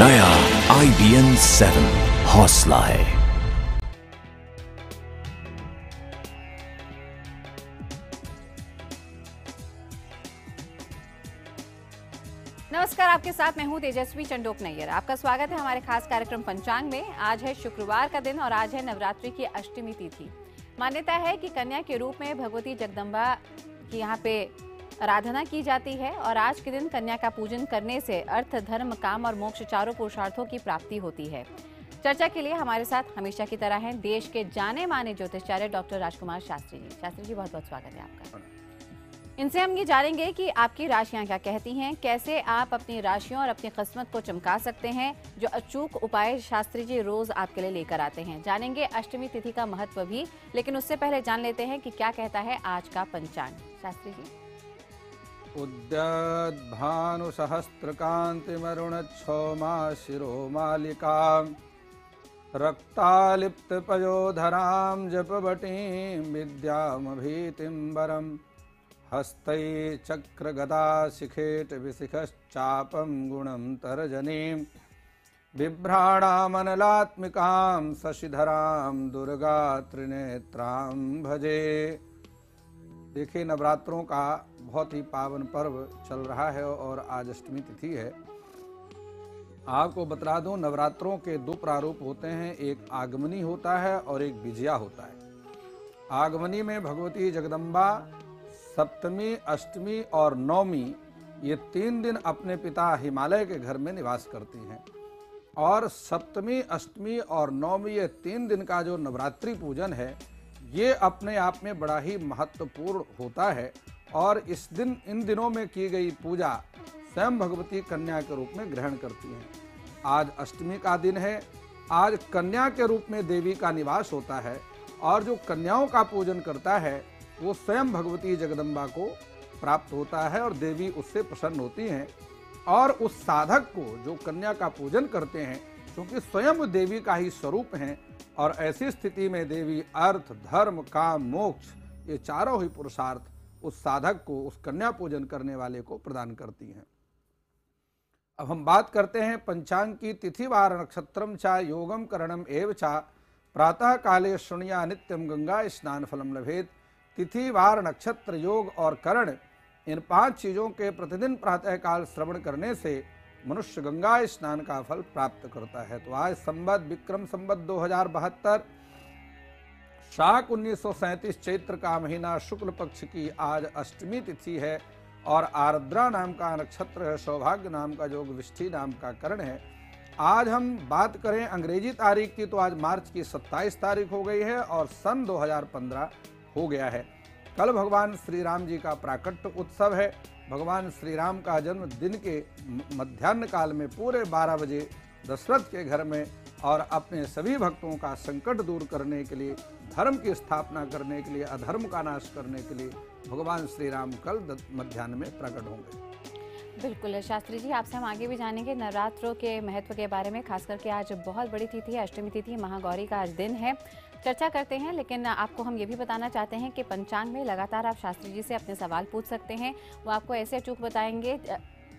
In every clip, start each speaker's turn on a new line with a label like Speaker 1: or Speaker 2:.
Speaker 1: नया IBN 7 हौसला है।
Speaker 2: नमस्कार, आपके साथ मैं हूं तेजस्वी चंडोक नैयर। आपका स्वागत है हमारे खास कार्यक्रम पंचांग में। आज है शुक्रवार का दिन और आज है नवरात्रि की अष्टमी तिथि। मान्यता है कि कन्या के रूप में भगवती जगदम्बा की यहाँ पे आराधना की जाती है और आज के दिन कन्या का पूजन करने से अर्थ, धर्म, काम और मोक्ष चारों पुरुषार्थों की प्राप्ति होती है। चर्चा के लिए हमारे साथ हमेशा की तरह हैं देश के जाने माने ज्योतिषाचार्य डॉक्टर राजकुमार शास्त्री जी। शास्त्री जी, बहुत बहुत स्वागत है आपका। इनसे हम ये जानेंगे कि आपकी राशियां क्या कहती हैं, कैसे आप अपनी राशियों और अपनी किस्मत को चमका सकते हैं, जो अचूक उपाय शास्त्री जी रोज आपके लिए लेकर आते हैं। जानेंगे अष्टमी तिथि का महत्व भी, लेकिन उससे पहले जान लेते हैं कि क्या कहता है आज का पंचांग। शास्त्री जी।
Speaker 3: उद्यद्भानु सहस्त्रकांतिमरुणच्छोमा शिरोमालिका रक्तालिप्त पयोधरां जपवटीं विद्यामभीतिम्बरम् हस्तै चक्रगदा शिखेट विशिखश्चापं गुणं तर्जनीं बिभ्राणामनलात्मिकां शशिधरां दुर्गा त्रिनेत्रां भजे। देखिए, नवरात्रों का बहुत ही पावन पर्व चल रहा है और आज अष्टमी तिथि है। आपको बता दूं, नवरात्रों के दो प्रारूप होते हैं, एक आगमनी होता है और एक विजया होता है। आगमनी में भगवती जगदम्बा सप्तमी, अष्टमी और नवमी ये 3 दिन अपने पिता हिमालय के घर में निवास करती हैं और सप्तमी, अष्टमी और नवमी ये 3 दिन का जो नवरात्रि पूजन है ये अपने आप में बड़ा ही महत्वपूर्ण होता है और इस दिन, इन दिनों में की गई पूजा स्वयं भगवती कन्या के रूप में ग्रहण करती हैं। आज अष्टमी का दिन है। आज कन्या के रूप में देवी का निवास होता है और जो कन्याओं का पूजन करता है वो स्वयं भगवती जगदम्बा को प्राप्त होता है और देवी उससे प्रसन्न होती हैं। और उस साधक को, जो कन्या का पूजन करते हैं, क्योंकि स्वयं देवी का ही स्वरूप हैं और ऐसी स्थिति में देवी अर्थ, धर्म, काम, मोक्ष ये चारों ही पुरुषार्थ उस साधक को, उस कन्या पूजन करने वाले को प्रदान करती हैं। अब हम बात करते हैं पंचांग की। तिथि वार नक्षत्रम चा योगम करणम एव चा प्रातः काले शृणुया नित्यम गंगा स्नान फलम लभेत। तिथि, वार, नक्षत्र, योग और करण, इन 5 चीजों के प्रतिदिन प्रातः काल श्रवण करने से मनुष्य गंगा स्नान का फल प्राप्त करता है। तो आज संवत विक्रम संवत 2072 शाक 1937 चैत्र का महीना शुक्ल पक्ष की आज अष्टमी तिथि है और आर्द्रा नाम का नक्षत्र है, सौभाग्य नाम का योग, विष्ठि नाम का करण है। आज हम बात करें अंग्रेजी तारीख की तो आज मार्च की 27 तारीख हो गई है और सन 2015 हो गया है। कल भगवान श्री राम जी का प्राकट्य उत्सव है। भगवान श्री राम का जन्म दिन के मध्याह्न काल में पूरे 12 बजे दशरथ के घर में और अपने सभी भक्तों का संकट दूर करने के लिए, धर्म की स्थापना करने के लिए, अधर्म का नाश करने के लिए भगवान श्री राम कल मध्याह्न में प्रकट होंगे।
Speaker 2: बिल्कुल शास्त्री जी, आपसे हम आगे भी जानेंगे नवरात्रों के महत्व के बारे में। खास करके आज बहुत बड़ी तिथि है, अष्टमी तिथि, महागौरी का आज दिन है। चर्चा करते हैं, लेकिन आपको हम ये भी बताना चाहते हैं कि पंचांग में लगातार आप शास्त्री जी से अपने सवाल पूछ सकते हैं। वो आपको ऐसे अचूक बताएंगे,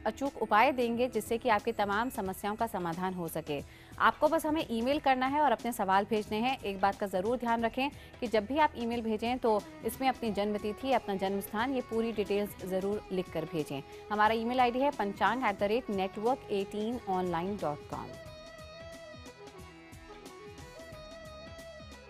Speaker 2: अचूक उपाय देंगे जिससे कि आपकी तमाम समस्याओं का समाधान हो सके। आपको बस हमें ईमेल करना है और अपने सवाल भेजने हैं। एक बात का ज़रूर ध्यान रखें कि जब भी आप ईमेल भेजें तो इसमें अपनी जन्म तिथि, अपना जन्म स्थान, ये पूरी डिटेल्स ज़रूर लिख कर भेजें। हमारा ईमेल आईडी है panchang@network18online.com।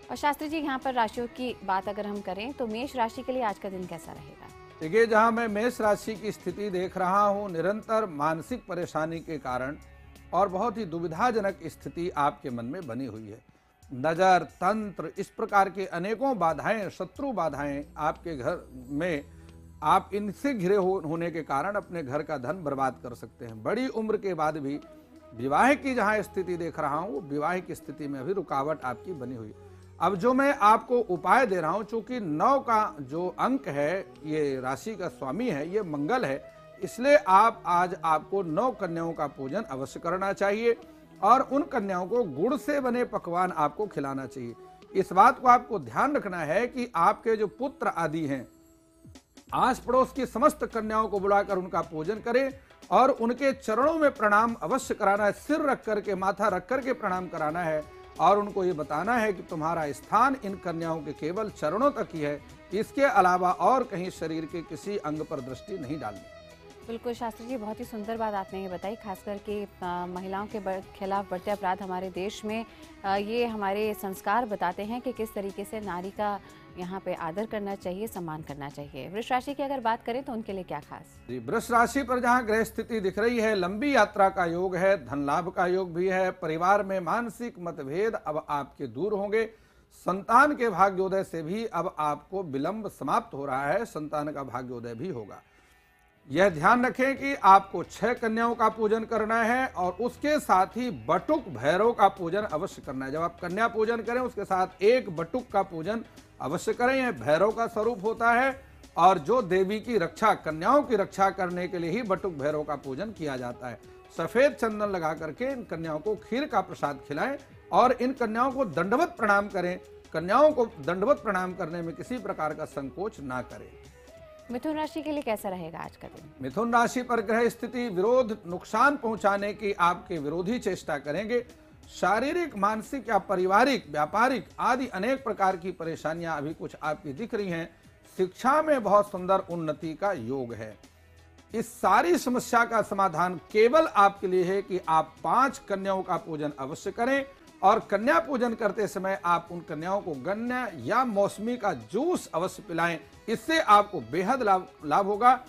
Speaker 2: और शास्त्री जी, यहाँ पर राशियों की बात अगर हम करें तो मेष राशि के लिए आज का दिन कैसा रहेगा?
Speaker 3: देखिए, जहाँ मैं मेष राशि की स्थिति देख रहा हूँ, निरंतर मानसिक परेशानी के कारण और बहुत ही दुविधाजनक स्थिति आपके मन में बनी हुई है। नजर, तंत्र, इस प्रकार के अनेकों बाधाएं, शत्रु बाधाएं आपके घर में, आप इनसे घिरे होने के कारण अपने घर का धन बर्बाद कर सकते हैं। बड़ी उम्र के बाद भी विवाह की जहाँ स्थिति देख रहा हूँ, विवाह की स्थिति में अभी रुकावट आपकी बनी हुई है। अब जो मैं आपको उपाय दे रहा हूं, चूंकि 9 का जो अंक है, ये राशि का स्वामी है, ये मंगल है, इसलिए आज आपको 9 कन्याओं का पूजन अवश्य करना चाहिए और उन कन्याओं को गुड़ से बने पकवान आपको खिलाना चाहिए। इस बात को आपको ध्यान रखना है कि आपके जो पुत्र आदि हैं, आस पड़ोस की समस्त कन्याओं को बुलाकर उनका पूजन करें और उनके चरणों में प्रणाम अवश्य कराना है। सिर रख करके, माथा रख करके प्रणाम कराना है और उनको ये बताना है कि तुम्हारा स्थान इन कन्याओं के केवल चरणों तक ही है, इसके अलावा और कहीं शरीर के किसी अंग पर दृष्टि नहीं डालनी।
Speaker 2: बिल्कुल शास्त्री जी, बहुत ही सुंदर बात आपने ये बताई, खासकर कि महिलाओं के खिलाफ बढ़ते अपराध हमारे देश में ये हमारे संस्कार बताते हैं कि किस तरीके से नारी का यहाँ पे आदर करना चाहिए, सम्मान करना चाहिए। वृष राशि की अगर बात करें तो उनके लिए क्या खास?
Speaker 3: जी, वृष राशि पर जहाँ ग्रह स्थिति दिख रही है, लंबी यात्रा का योग है, धन लाभ का योग भी है, परिवार में मानसिक मतभेद अब आपके दूर होंगे, संतान के भाग्योदय से भी अब आपको विलंब समाप्त हो रहा है, संतान का भाग्योदय भी होगा। यह ध्यान रखें कि आपको 6 कन्याओं का पूजन करना है और उसके साथ ही बटुक भैरव का पूजन अवश्य करना है। जब आप कन्या पूजन करें उसके साथ एक बटुक का पूजन अवश्य करें। यह भैरव का स्वरूप होता है और जो देवी की रक्षा, कन्याओं की रक्षा करने के लिए ही बटुक भैरव का पूजन किया जाता है। सफेद चंदन लगा करके इन कन्याओं को खीर का प्रसाद खिलाएं और इन कन्याओं को दंडवत प्रणाम करें। कन्याओं को दंडवत प्रणाम करने में किसी प्रकार का संकोच ना करें।
Speaker 2: मिथुन राशि के लिए कैसा रहेगा आज का दिन?
Speaker 3: मिथुन राशि पर ग्रह स्थिति विरोध, नुकसान पहुंचाने की आपके विरोधी चेष्टा करेंगे। शारीरिक, मानसिक या पारिवारिक, व्यापारिक आदि अनेक प्रकार की परेशानियां अभी कुछ आपकी दिख रही हैं। शिक्षा में बहुत सुंदर उन्नति का योग है। इस सारी समस्या का समाधान केवल आपके लिए है कि आप 5 कन्याओं का पूजन अवश्य करें और कन्या पूजन करते समय आप उन कन्याओं को गन्ना या मौसमी का जूस अवश्य पिलाएं। इससे आपको बेहद लाभ होगा।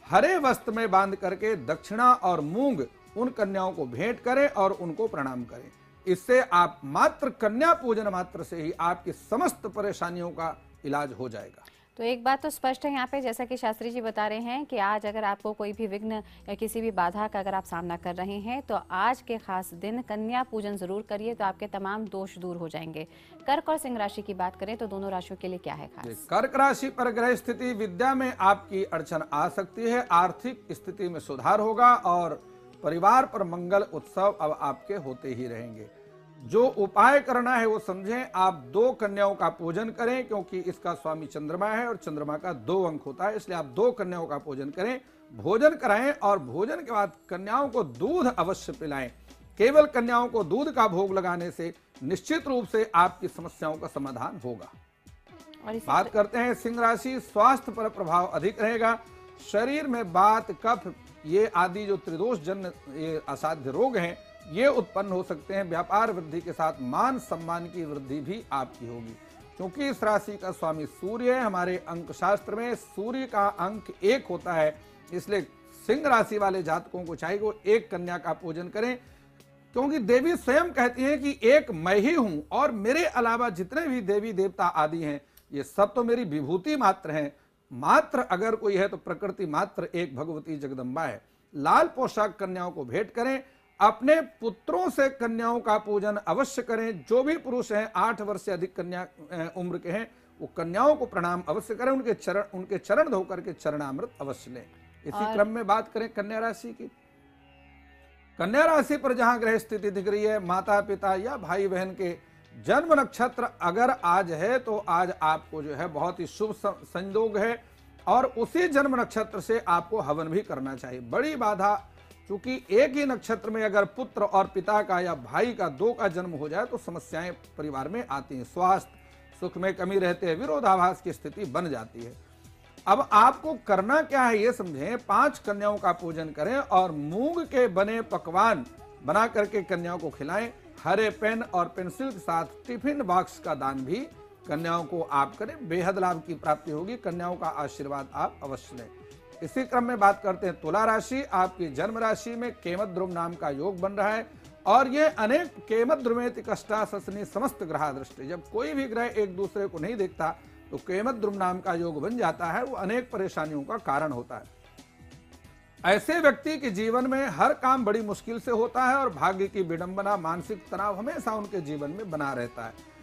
Speaker 3: हरे वस्त्र में बांध करके दक्षिणा और मूंग उन कन्याओं को भेंट करें और उनको प्रणाम करें। इससे आप मात्र कन्या पूजन मात्र से ही आपकी समस्त परेशानियों का इलाज हो जाएगा।
Speaker 2: तो एक बात तो स्पष्ट है यहाँ पे, जैसा कि शास्त्री जी बता रहे हैं कि आज अगर आपको कोई भी विघ्न या किसी भी बाधा का अगर आप सामना कर रहे हैं तो आज के खास दिन कन्या पूजन जरूर करिए, तो आपके तमाम दोष दूर हो जाएंगे। कर्क और सिंह राशि की बात करें तो दोनों राशियों के लिए क्या है खास?
Speaker 3: कर्क राशि पर ग्रह स्थिति विद्या में आपकी अड़चन आ सकती है, आर्थिक स्थिति में सुधार होगा और परिवार पर मंगल उत्सव अब आपके होते ही रहेंगे। जो उपाय करना है वो समझें। आप 2 कन्याओं का पूजन करें क्योंकि इसका स्वामी चंद्रमा है और चंद्रमा का 2 अंक होता है, इसलिए आप 2 कन्याओं का पूजन करें, भोजन कराएं और भोजन के बाद कन्याओं को दूध अवश्य पिलाएं। केवल कन्याओं को दूध का भोग लगाने से निश्चित रूप से आपकी समस्याओं का समाधान होगा। बात करते हैं सिंह राशि। स्वास्थ्य पर प्रभाव अधिक रहेगा। शरीर में वात, कफ ये आदि जो त्रिदोष जन्य ये असाध्य रोग हैं ये उत्पन्न हो सकते हैं। व्यापार वृद्धि के साथ मान सम्मान की वृद्धि भी आपकी होगी। क्योंकि इस राशि का स्वामी सूर्य है, हमारे अंक शास्त्र में सूर्य का अंक 1 होता है, इसलिए सिंह राशि वाले जातकों को चाहिए वो 1 कन्या का पूजन करें। क्योंकि देवी स्वयं कहती हैं कि एक मैं ही हूं और मेरे अलावा जितने भी देवी देवता आदि हैं ये सब तो मेरी विभूति मात्र हैं। मात्र अगर कोई है तो प्रकृति मात्र एक भगवती जगदम्बा है। लाल पोशाक कन्याओं को भेंट करें। अपने पुत्रों से कन्याओं का पूजन अवश्य करें। जो भी पुरुष हैं 8 वर्ष से अधिक कन्या उम्र के हैं वो कन्याओं को प्रणाम अवश्य करें। उनके चरण धो करके चरणामृत अवश्य लें। इसी क्रम में बात करें कन्या राशि की। कन्या राशि पर जहां ग्रह स्थिति दिख रही है, माता पिता या भाई बहन के जन्म नक्षत्र अगर आज है तो आज आपको जो है बहुत ही शुभ संयोग है और उसी जन्म नक्षत्र से आपको हवन भी करना चाहिए। बड़ी बाधा, क्योंकि एक ही नक्षत्र में अगर पुत्र और पिता का या भाई का 2 का जन्म हो जाए तो समस्याएं परिवार में आती हैं। स्वास्थ्य सुख में कमी रहते हैं, विरोधाभास की स्थिति बन जाती है। अब आपको करना क्या है ये समझें। 5 कन्याओं का पूजन करें और मूंग के बने पकवान बना करके कन्याओं को खिलाएं। हरे पेन और पेंसिल के साथ टिफिन बॉक्स का दान भी कन्याओं को आप करें। बेहद लाभ की प्राप्ति होगी। कन्याओं का आशीर्वाद आप अवश्य लें। इसी क्रम में बात करते हैं तुला राशि। आपकी जन्म राशि में केमत ध्रुव नाम का योग बन रहा है और ये अनेक केमत ध्रुवेति कष्टा ससनी समस्त ग्रह दृष्टि। जब कोई भी ग्रह एक दूसरे को नहीं देखता तो केमत ध्रुव नाम का योग बन जाता है, वो अनेक परेशानियों का कारण होता है। ऐसे व्यक्ति के जीवन में हर काम बड़ी मुश्किल से होता है और भाग्य की विडंबना, मानसिक तनाव हमेशा उनके जीवन में बना रहता है।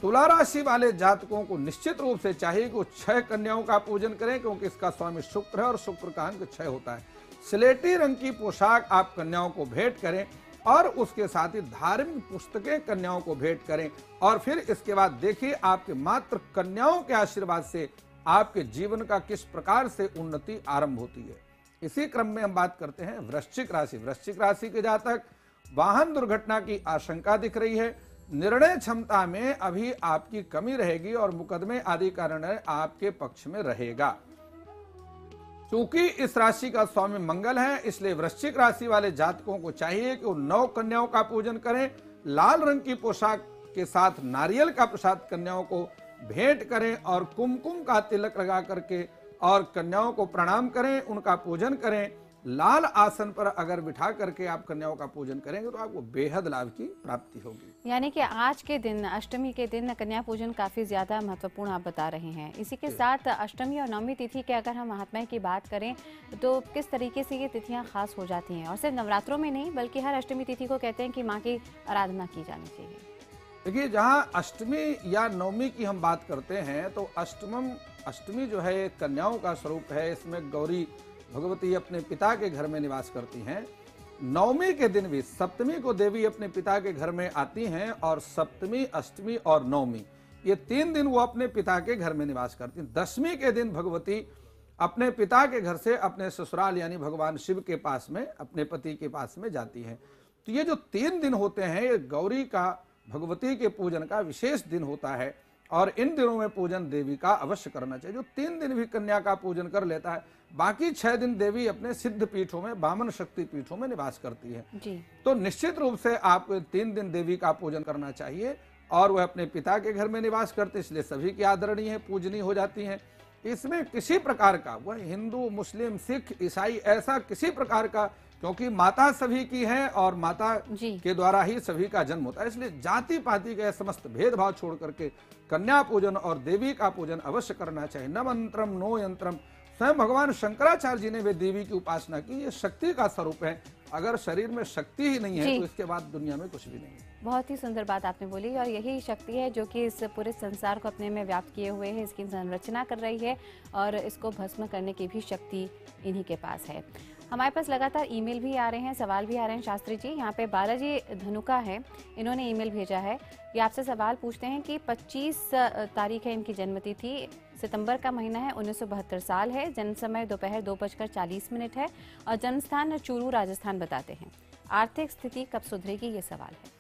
Speaker 3: तुला राशि वाले जातकों को निश्चित रूप से चाहिए कि वो 6 कन्याओं का पूजन करें क्योंकि इसका स्वामी शुक्र है और शुक्र का अंक 6 होता है। स्लेटी रंग की पोशाक आप कन्याओं को भेंट करें और उसके साथ ही धार्मिक पुस्तकें कन्याओं को भेंट करें और फिर इसके बाद देखिए आपके मात्र कन्याओं के आशीर्वाद से आपके जीवन का किस प्रकार से उन्नति आरंभ होती है। इसी क्रम में हम बात करते हैं वृश्चिक राशि। वृश्चिक राशि के जातक वाहन दुर्घटना की आशंका दिख रही है। निर्णय क्षमता में अभी आपकी कमी रहेगी और मुकदमे आदि का निर्णय आपके पक्ष में रहेगा। चूंकि इस राशि का स्वामी मंगल है, इसलिए वृश्चिक राशि वाले जातकों को चाहिए कि वो 9 कन्याओं का पूजन करें, लाल रंग की पोशाक के साथ नारियल का प्रसाद कन्याओं को भेंट करें और कुमकुम का तिलक लगा करके और कन्याओं को प्रणाम करें, उनका पूजन करें। लाल आसन पर अगर बिठा करके आप कन्याओं का पूजन करेंगे तो आपको बेहद लाभ की प्राप्ति होगी।
Speaker 2: यानी कि आज के दिन, अष्टमी के दिन, कन्या पूजन काफी ज्यादा महत्वपूर्ण आप बता रहे हैं। इसी के साथ अष्टमी और नवमी तिथि के अगर हम महात्म्य की बात करें तो किस तरीके से ये तिथियां खास हो जाती हैं, और सिर्फ नवरात्रों में नहीं बल्कि हर अष्टमी तिथि को कहते हैं कि माँ की आराधना की जानी चाहिए।
Speaker 3: देखिए, जहाँ अष्टमी या नवमी की हम बात करते हैं तो अष्टमी जो है कन्याओं का स्वरूप है। इसमें गौरी भगवती अपने पिता के घर में निवास करती हैं। नवमी के दिन भी, सप्तमी को देवी अपने पिता के घर में आती हैं और सप्तमी, अष्टमी और नवमी ये 3 दिन वो अपने पिता के घर में निवास करती हैं। दशमी के दिन भगवती अपने पिता के घर से अपने ससुराल यानी भगवान शिव के पास में, अपने पति के पास में जाती हैं। तो ये जो 3 दिन होते हैं ये गौरी का, भगवती के पूजन का विशेष दिन होता है और इन दिनों में पूजन देवी का अवश्य करना चाहिए। जो 3 दिन भी कन्या का पूजन कर लेता है, बाकी 6 दिन देवी अपने सिद्ध पीठों में, वामन शक्ति पीठों में निवास करती है
Speaker 2: जी।
Speaker 3: तो निश्चित रूप से आपको 3 दिन देवी का पूजन करना चाहिए। और वह अपने पिता के घर में निवास करते, इसलिए सभी की आदरणीय है, पूजनीय हो जाती हैं। इसमें किसी प्रकार का, वह हिंदू, मुस्लिम, सिख, ईसाई, ऐसा किसी प्रकार का, क्योंकि माता सभी की है और माता के द्वारा ही सभी का जन्म होता है, इसलिए जाति पाति के समस्त भेदभाव छोड़ करके कन्या पूजन और देवी का पूजन अवश्य करना चाहिए। न मंत्रम नो यंत्रम, स्वयं भगवान शंकराचार्य जी ने वे देवी की उपासना की। ये शक्ति का स्वरूप है। अगर शरीर में शक्ति ही नहीं है तो इसके बाद दुनिया में कुछ भी नहीं है।
Speaker 2: बहुत ही सुंदर बात आपने बोली, और यही शक्ति है जो कि इस पूरे संसार को अपने में व्याप्त किए हुए है, इसकी संरचना कर रही है और इसको भस्म करने की भी शक्ति इन्हीं के पास है। हमारे पास लगातार ईमेल भी आ रहे हैं, सवाल भी आ रहे हैं। शास्त्री जी, यहाँ पे बालाजी धनुका है, इन्होंने ईमेल भेजा है। ये आपसे सवाल पूछते हैं कि 25 तारीख है इनकी जन्मतिथि, सितंबर का महीना है, 1972 साल है, जन्म समय दोपहर 2:40 है और जन्म स्थान चूरू राजस्थान बताते हैं। आर्थिक स्थिति कब सुधरेगी, ये सवाल है।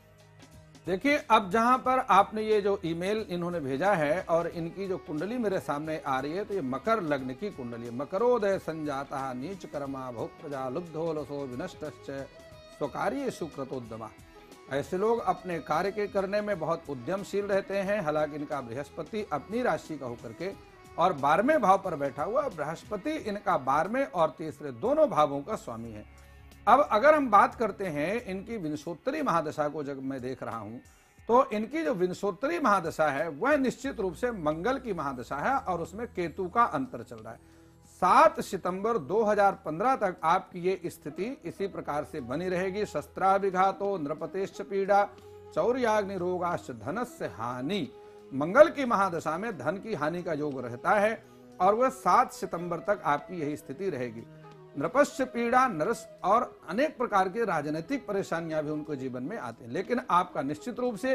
Speaker 3: देखिए, अब जहां पर आपने ये जो ईमेल इन्होंने भेजा है और इनकी जो कुंडली मेरे सामने आ रही है तो ये मकर लग्न की कुंडली है। मकरोदय संजाता नीच कर्मा भोग प्रजा लुब्धो लसो विनष्टश्च स्वकार्य सुकृतोद्यमा। ऐसे लोग अपने कार्य के करने में बहुत उद्यमशील रहते हैं। हालांकि इनका बृहस्पति अपनी राशि का होकर के और 12वें भाव पर बैठा हुआ, बृहस्पति इनका 12वें और तीसरे दोनों भावों का स्वामी है। अब अगर हम बात करते हैं इनकी विंशोत्तरी महादशा को, जब मैं देख रहा हूं तो इनकी जो विंशोत्तरी महादशा है वह निश्चित रूप से मंगल की महादशा है और उसमें केतु का अंतर चल रहा है। 7 सितंबर 2015 तक आपकी ये स्थिति इसी प्रकार से बनी रहेगी। शस्त्राभिघातो नृपतेश्च पीड़ा चौर्याग्नि रोगाश्च धनस्य हानि। मंगल की महादशा में धन की हानि का योग रहता है और वह 7 सितंबर तक आपकी यही स्थिति रहेगी। नृपस्य पीड़ा, नरस और अनेक प्रकार के राजनीतिक परेशानियां भी उनको जीवन में आती हैं। लेकिन आपका निश्चित रूप से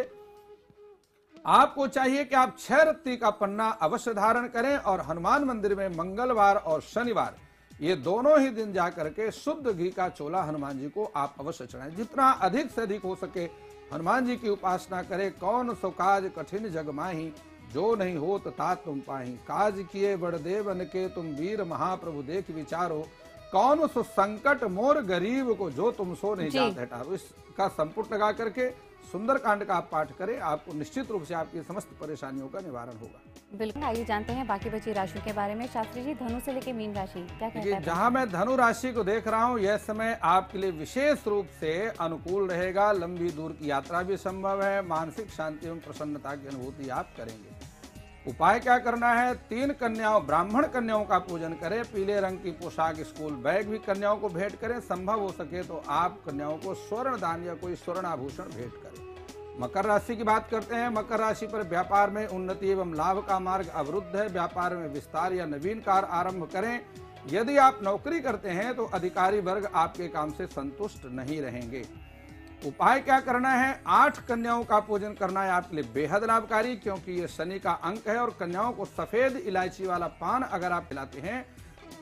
Speaker 3: आपको चाहिए कि आप 6 रत्ती का पन्ना अवश्य धारण करें और हनुमान मंदिर में मंगलवार और शनिवार ये दोनों ही दिन जाकर के शुद्ध घी का चोला हनुमान जी को आप अवश्य चढ़ाएं। जितना अधिक से अधिक हो सके हनुमान जी की उपासना करें। कौन सो काज कठिन जग माही, जो नहीं होत तात तुम पाही। काज किए बड़ देवन के तुम वीर महाप्रभु देख विचारो। कौन सो संकट मोर गरीब को, जो तुम सो नहीं जात हटाओ। इसका संपुट लगा करके सुंदरकांड का आप पाठ करें, आपको निश्चित रूप से आपकी समस्त परेशानियों का निवारण होगा।
Speaker 2: बिल्कुल, आइए जानते हैं बाकी बची राशियों के बारे में। शास्त्री जी, धनु से लेकर मीन राशि क्या कहता है?
Speaker 3: जहां मैं धनु राशि को देख रहा हूं, यह समय आपके लिए विशेष रूप से अनुकूल रहेगा। लंबी दूर की यात्रा भी संभव है। मानसिक शांति एवं प्रसन्नता की अनुभूति आप करेंगे। उपाय क्या करना है? 3 कन्याओं, ब्राह्मण कन्याओं का पूजन करें। पीले रंग की पोशाक, स्कूल बैग भी कन्याओं को भेंट करें। संभव हो सके तो आप कन्याओं को स्वर्ण दान या कोई स्वर्ण आभूषण भेंट करें। मकर राशि की बात करते हैं। मकर राशि पर व्यापार में उन्नति एवं लाभ का मार्ग अवरुद्ध है। व्यापार में विस्तार या नवीन कार्य आरंभ करें। यदि आप नौकरी करते हैं तो अधिकारी वर्ग आपके काम से संतुष्ट नहीं रहेंगे। उपाय क्या करना है? 8 कन्याओं का पूजन करना है आपके लिए बेहद लाभकारी, क्योंकि ये शनि का अंक है और कन्याओं को सफेद इलायची वाला पान अगर आप खिलाते हैं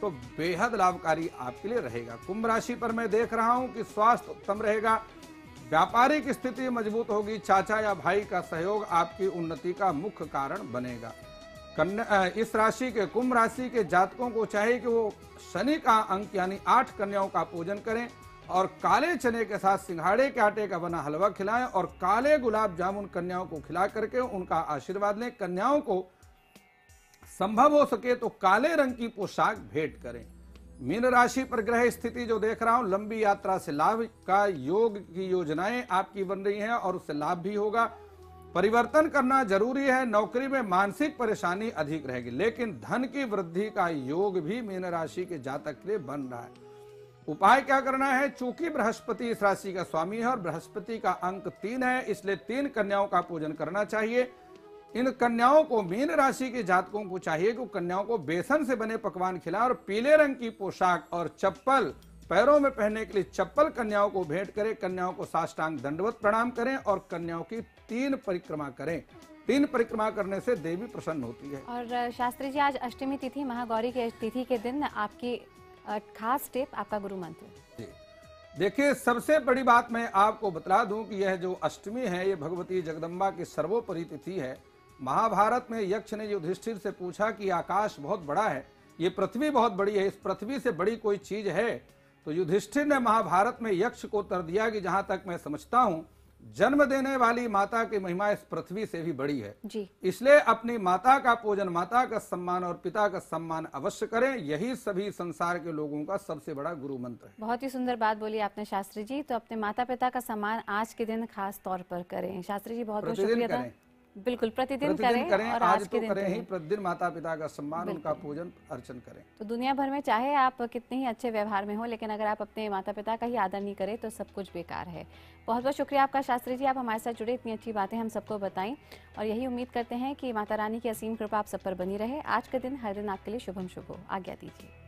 Speaker 3: तो बेहद लाभकारी आपके लिए रहेगा। कुंभ राशि पर मैं देख रहा हूं कि स्वास्थ्य उत्तम रहेगा, व्यापारिक स्थिति मजबूत होगी, चाचा या भाई का सहयोग आपकी उन्नति का मुख्य कारण बनेगा। इस राशि के कुंभ राशि के जातकों को चाहिए कि वो शनि का अंक यानी 8 कन्याओं का पूजन करें और काले चने के साथ सिंघाड़े के आटे का बना हलवा खिलाएं और काले गुलाब जामुन कन्याओं को खिला करके उनका आशीर्वाद लें। कन्याओं को संभव हो सके तो काले रंग की पोशाक भेंट करें। मीन राशि पर ग्रह स्थिति जो देख रहा हूं, लंबी यात्रा से लाभ का योग की योजनाएं आपकी बन रही हैं और उससे लाभ भी होगा। परिवर्तन करना जरूरी है। नौकरी में मानसिक परेशानी अधिक रहेगी, लेकिन धन की वृद्धि का योग भी मीन राशि के जातक के लिए बन रहा है। उपाय क्या करना है? चूंकि बृहस्पति इस राशि का स्वामी है और बृहस्पति का अंक 3 है, इसलिए 3 कन्याओं का पूजन करना चाहिए। इन कन्याओं को, मीन राशि के जातकों को चाहिए कि कन्याओं को बेसन से बने पकवान खिलाएं और पीले रंग की पोशाक और चप्पल, पैरों में पहनने के लिए चप्पल कन्याओं को भेंट करें। कन्याओं को साष्टांग दंडवत प्रणाम करें और कन्याओं की 3 परिक्रमा करें। 3 परिक्रमा करने से देवी प्रसन्न होती है।
Speaker 2: और शास्त्री जी, आज अष्टमी तिथि, महागौरी की तिथि के दिन आपकी खास टिप, आपका गुरु मंत्र।
Speaker 3: जी देखिए, सबसे बड़ी बात मैं आपको बता दूं कि यह जो अष्टमी है ये भगवती जगदम्बा की सर्वोपरि तिथि है। महाभारत में यक्ष ने युधिष्ठिर से पूछा कि आकाश बहुत बड़ा है, ये पृथ्वी बहुत बड़ी है, इस पृथ्वी से बड़ी कोई चीज है? तो युधिष्ठिर ने महाभारत में यक्ष को उत्तर दिया कि जहां तक मैं समझता हूं, जन्म देने वाली माता की महिमा इस पृथ्वी से भी बड़ी है जी। इसलिए अपनी माता का पूजन, माता का सम्मान और पिता का सम्मान अवश्य करें। यही सभी संसार के लोगों का सबसे बड़ा गुरु मंत्र है।
Speaker 2: बहुत ही सुंदर बात बोली आपने शास्त्री जी। तो अपने माता पिता का सम्मान आज के दिन खास तौर पर करें। शास्त्री जी, बहुत बहुत शुक्रिया। बिल्कुल, प्रतिदिन करें और आज के दिन
Speaker 3: करें ही, प्रतिदिन माता पिता का सम्मान, उनका पूजन अर्चन करें।
Speaker 2: तो दुनिया भर में चाहे आप कितने ही अच्छे व्यवहार में हो, लेकिन अगर आप अपने माता पिता का ही आदर नहीं करें तो सब कुछ बेकार है। बहुत बहुत शुक्रिया आपका शास्त्री जी, आप हमारे साथ जुड़े, इतनी अच्छी बातें हम सबको बताई और यही उम्मीद करते हैं कि माता रानी की असीम कृपा आप सब पर बनी रहे। आज का दिन हर दिन आपके लिए शुभम शुभ हो। आज्ञा दीजिए।